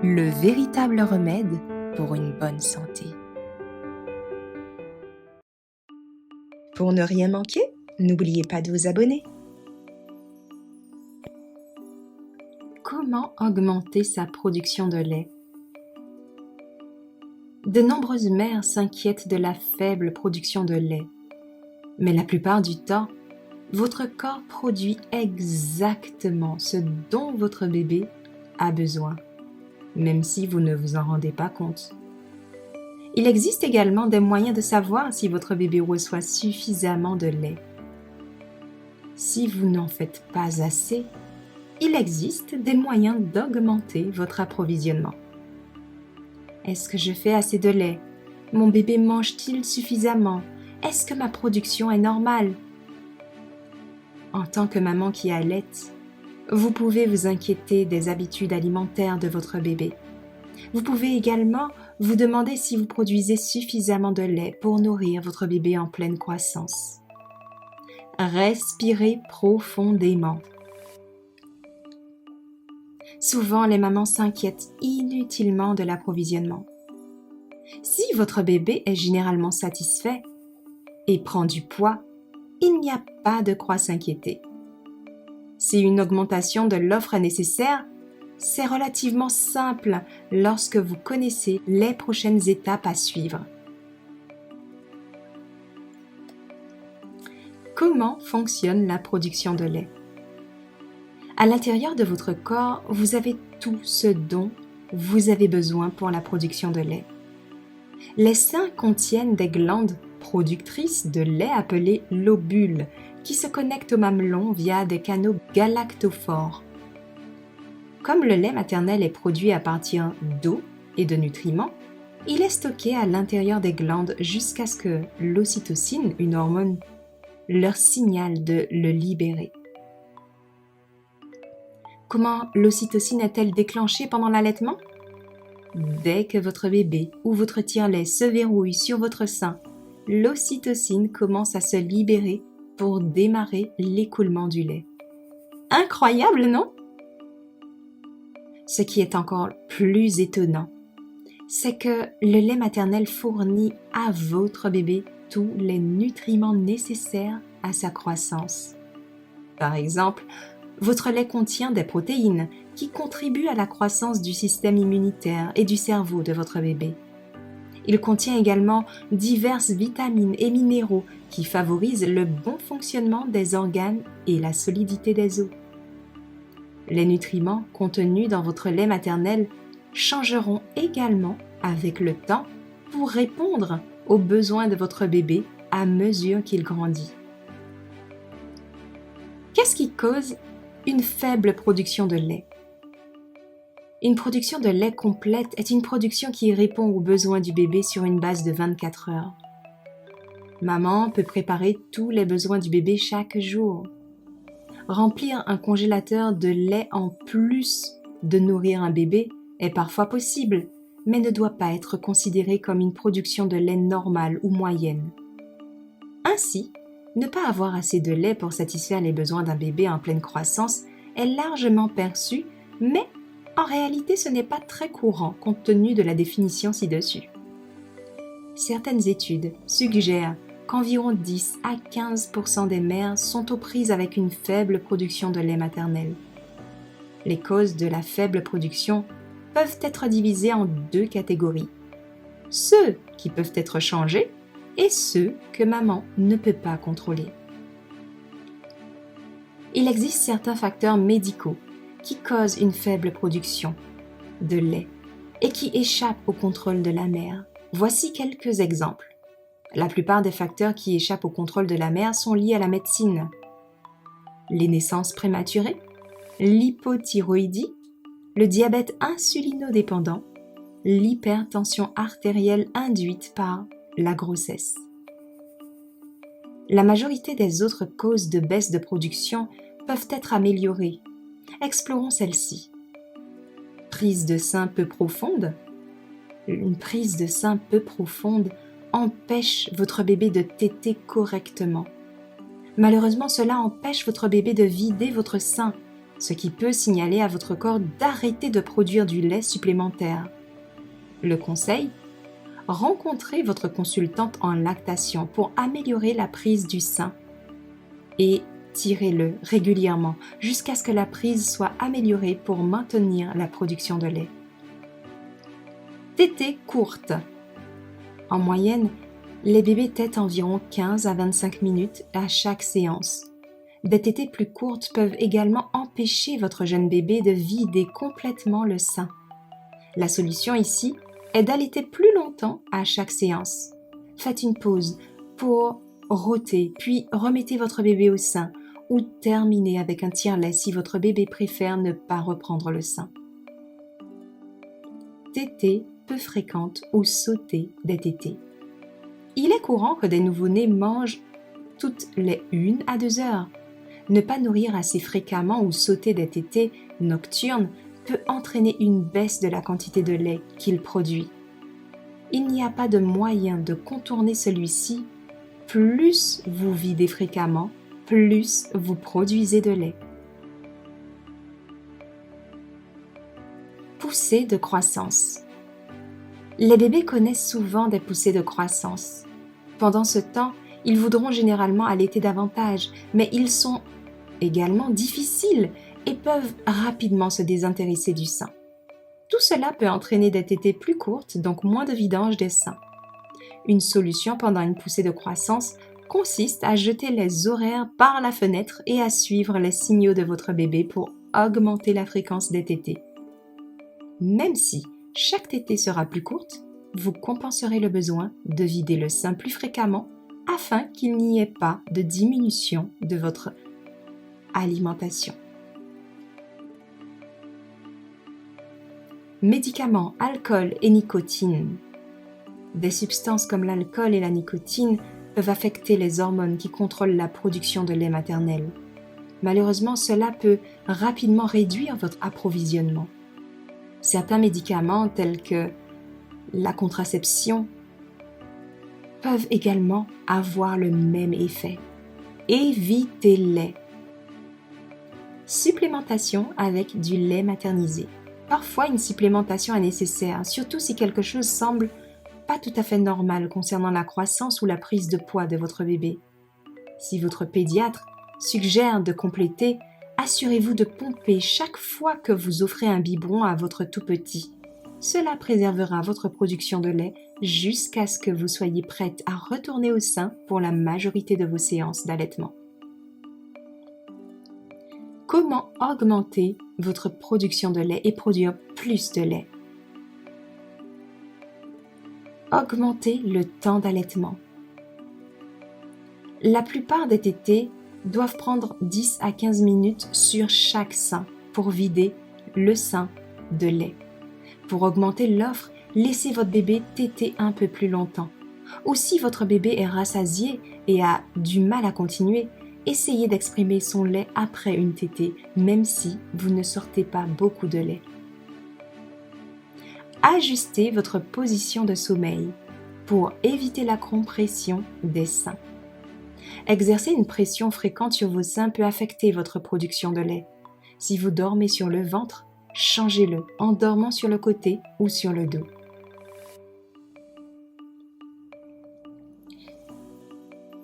le véritable remède pour une bonne santé. Pour ne rien manquer, n'oubliez pas de vous abonner. Comment augmenter sa production de lait? De nombreuses mères s'inquiètent de la faible production de lait, mais la plupart du temps, votre corps produit exactement ce dont votre bébé a besoin, même si vous ne vous en rendez pas compte. Il existe également des moyens de savoir si votre bébé reçoit suffisamment de lait. Si vous n'en faites pas assez, il existe des moyens d'augmenter votre approvisionnement. Est-ce que je fais assez de lait? Mon bébé mange-t-il suffisamment? Est-ce que ma production est normale? En tant que maman qui allaite, vous pouvez vous inquiéter des habitudes alimentaires de votre bébé. Vous pouvez également vous demander si vous produisez suffisamment de lait pour nourrir votre bébé en pleine croissance. Respirez profondément. Souvent, les mamans s'inquiètent inutilement de l'approvisionnement. Si votre bébé est généralement satisfait et prend du poids, il n'y a pas de quoi s'inquiéter. Si une augmentation de l'offre est nécessaire, c'est relativement simple lorsque vous connaissez les prochaines étapes à suivre. Comment fonctionne la production de lait? À l'intérieur de votre corps, vous avez tout ce dont vous avez besoin pour la production de lait. Les seins contiennent des glandes productrices de lait appelées lobules qui se connectent au mamelon via des canaux galactophores. Comme le lait maternel est produit à partir d'eau et de nutriments, il est stocké à l'intérieur des glandes jusqu'à ce que l'ocytocine, une hormone, leur signale de le libérer. Comment l'ocytocine est-elle déclenchée pendant l'allaitement? Dès que votre bébé ou votre tire-lait se verrouille sur votre sein, l'ocytocine commence à se libérer pour démarrer l'écoulement du lait. Incroyable, non? Ce qui est encore plus étonnant, c'est que le lait maternel fournit à votre bébé tous les nutriments nécessaires à sa croissance. Par exemple, votre lait contient des protéines qui contribuent à la croissance du système immunitaire et du cerveau de votre bébé. Il contient également diverses vitamines et minéraux qui favorisent le bon fonctionnement des organes et la solidité des os. Les nutriments contenus dans votre lait maternel changeront également avec le temps pour répondre aux besoins de votre bébé à mesure qu'il grandit. Qu'est-ce qui cause une faible production de lait? Une production de lait complète est une production qui répond aux besoins du bébé sur une base de 24 heures. Maman peut préparer tous les besoins du bébé chaque jour. Remplir un congélateur de lait en plus de nourrir un bébé est parfois possible, mais ne doit pas être considéré comme une production de lait normale ou moyenne. Ainsi, ne pas avoir assez de lait pour satisfaire les besoins d'un bébé en pleine croissance est largement perçu, mais en réalité ce n'est pas très courant compte tenu de la définition ci-dessus. Certaines études suggèrent qu'environ 10 à 15% des mères sont aux prises avec une faible production de lait maternel. Les causes de la faible production peuvent être divisées en deux catégories. Ceux qui peuvent être changés et ceux que maman ne peut pas contrôler. Il existe certains facteurs médicaux qui causent une faible production de lait et qui échappent au contrôle de la mère. Voici quelques exemples. La plupart des facteurs qui échappent au contrôle de la mère sont liés à la médecine. Les naissances prématurées, l'hypothyroïdie, le diabète insulinodépendant, l'hypertension artérielle induite par la grossesse. La majorité des autres causes de baisse de production peuvent être améliorées. Explorons celle-ci. Prise de sein peu profonde. Une prise de sein peu profonde empêche votre bébé de téter correctement. Malheureusement, cela empêche votre bébé de vider votre sein. ce qui peut signaler à votre corps d'arrêter de produire du lait supplémentaire. Le conseil: rencontrez votre consultante en lactation pour améliorer la prise du sein et tirez-le régulièrement jusqu'à ce que la prise soit améliorée pour maintenir la production de lait. Tétée courte. En moyenne, les bébés tètent environ 15 à 25 minutes à chaque séance. Des tétées plus courtes peuvent également empêcher votre jeune bébé de vider complètement le sein. La solution ici est d'allaiter plus longtemps à chaque séance. Faites une pause pour rôter, puis remettez votre bébé au sein ou terminez avec un tire-lait si votre bébé préfère ne pas reprendre le sein. Tétée peu fréquente ou sauter des tétées. Il est courant que des nouveau-nés mangent toutes les 1 à 2 heures. Ne pas nourrir assez fréquemment ou sauter des tétées nocturnes peut entraîner une baisse de la quantité de lait qu'il produit. Il n'y a pas de moyen de contourner celui-ci. Plus vous videz fréquemment, plus vous produisez de lait. Poussée de croissance. Les bébés connaissent souvent des poussées de croissance. Pendant ce temps, ils voudront généralement allaiter davantage, mais ils sont également difficiles et peuvent rapidement se désintéresser du sein. Tout cela peut entraîner des tétées plus courtes, donc moins de vidange des seins. Une solution pendant une poussée de croissance consiste à jeter les horaires par la fenêtre et à suivre les signaux de votre bébé pour augmenter la fréquence des tétées. Même si chaque tétée sera plus courte, vous compenserez le besoin de vider le sein plus fréquemment afin qu'il n'y ait pas de diminution de votre alimentation. Médicaments, alcool et nicotine. Des substances comme l'alcool et la nicotine peuvent affecter les hormones qui contrôlent la production de lait maternel. Malheureusement, cela peut rapidement réduire votre approvisionnement. Certains médicaments tels que la contraception peuvent également avoir le même effet. Évitez-les. Supplémentation avec du lait maternisé. Parfois, une supplémentation est nécessaire, surtout si quelque chose semble pas tout à fait normal concernant la croissance ou la prise de poids de votre bébé. Si votre pédiatre suggère de compléter, assurez-vous de pomper chaque fois que vous offrez un biberon à votre tout petit. Cela préservera votre production de lait jusqu'à ce que vous soyez prête à retourner au sein pour la majorité de vos séances d'allaitement. Comment augmenter votre production de lait et produire plus de lait? Augmentez le temps d'allaitement. La plupart des tétées doivent prendre 10 à 15 minutes sur chaque sein pour vider le sein de lait. Pour augmenter l'offre, laissez votre bébé téter un peu plus longtemps. Ou si votre bébé est rassasié et a du mal à continuer, essayez d'exprimer son lait après une tétée, même si vous ne sortez pas beaucoup de lait. Ajustez votre position de sommeil pour éviter la compression des seins. Exercer une pression fréquente sur vos seins peut affecter votre production de lait. Si vous dormez sur le ventre, changez-le en dormant sur le côté ou sur le dos.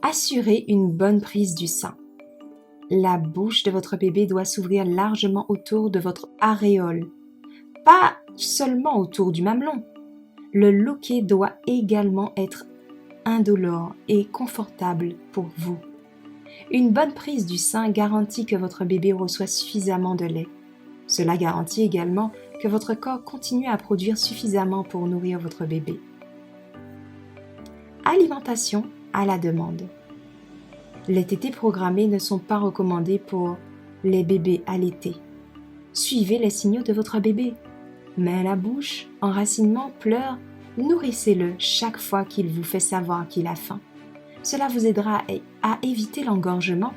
Assurez une bonne prise du sein. La bouche de votre bébé doit s'ouvrir largement autour de votre aréole, pas seulement autour du mamelon. Le loquet doit également être indolore et confortable pour vous. Une bonne prise du sein garantit que votre bébé reçoit suffisamment de lait. Cela garantit également que votre corps continue à produire suffisamment pour nourrir votre bébé. Alimentation à la demande. Les tétées programmées ne sont pas recommandées pour les bébés allaités. Suivez les signaux de votre bébé. Main à la bouche, enracinement, pleurs, nourrissez-le chaque fois qu'il vous fait savoir qu'il a faim. Cela vous aidera à éviter l'engorgement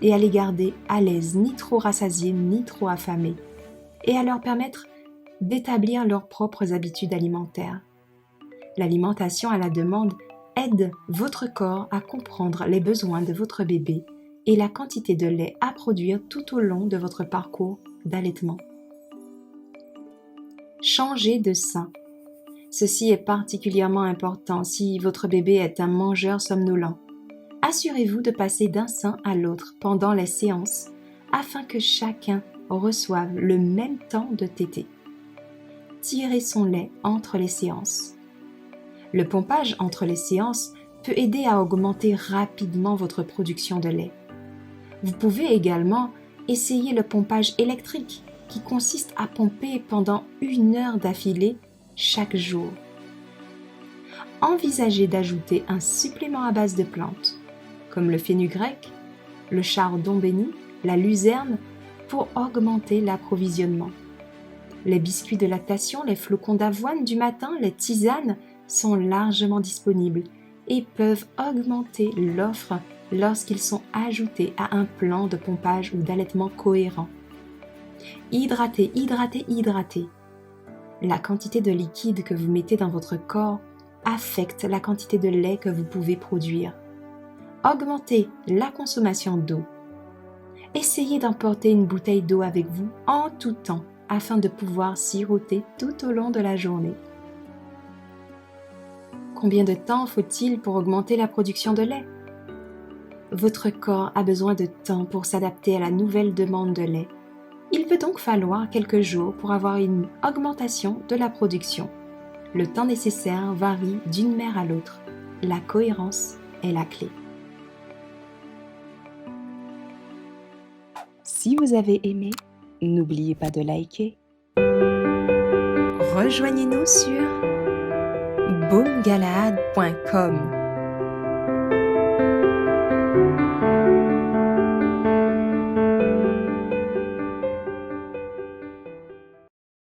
et à les garder à l'aise, ni trop rassasiés, ni trop affamés, et à leur permettre d'établir leurs propres habitudes alimentaires. L'alimentation à la demande aide votre corps à comprendre les besoins de votre bébé et la quantité de lait à produire tout au long de votre parcours d'allaitement. Changez de sein. Ceci est particulièrement important si votre bébé est un mangeur somnolent. Assurez-vous de passer d'un sein à l'autre pendant les séances afin que chacun reçoive le même temps de tétée. Tirez son lait entre les séances. Le pompage entre les séances peut aider à augmenter rapidement votre production de lait. Vous pouvez également essayer le pompage électrique qui consiste à pomper pendant 1 heure d'affilée chaque jour. Envisagez d'ajouter un supplément à base de plantes, comme le fenugrec, le chardon béni, la luzerne, pour augmenter l'approvisionnement. Les biscuits de lactation, les flocons d'avoine du matin, les tisanes sont largement disponibles et peuvent augmenter l'offre lorsqu'ils sont ajoutés à un plan de pompage ou d'allaitement cohérent. Hydratez, hydratez, hydratez. La quantité de liquide que vous mettez dans votre corps affecte la quantité de lait que vous pouvez produire. Augmentez la consommation d'eau. Essayez d'emporter une bouteille d'eau avec vous en tout temps afin de pouvoir siroter tout au long de la journée. Combien de temps faut-il pour augmenter la production de lait? Votre corps a besoin de temps pour s'adapter à la nouvelle demande de lait. Il peut donc falloir quelques jours pour avoir une augmentation de la production. Le temps nécessaire varie d'une mère à l'autre. La cohérence est la clé. Si vous avez aimé, n'oubliez pas de liker. Rejoignez-nous sur boomgalaad.com.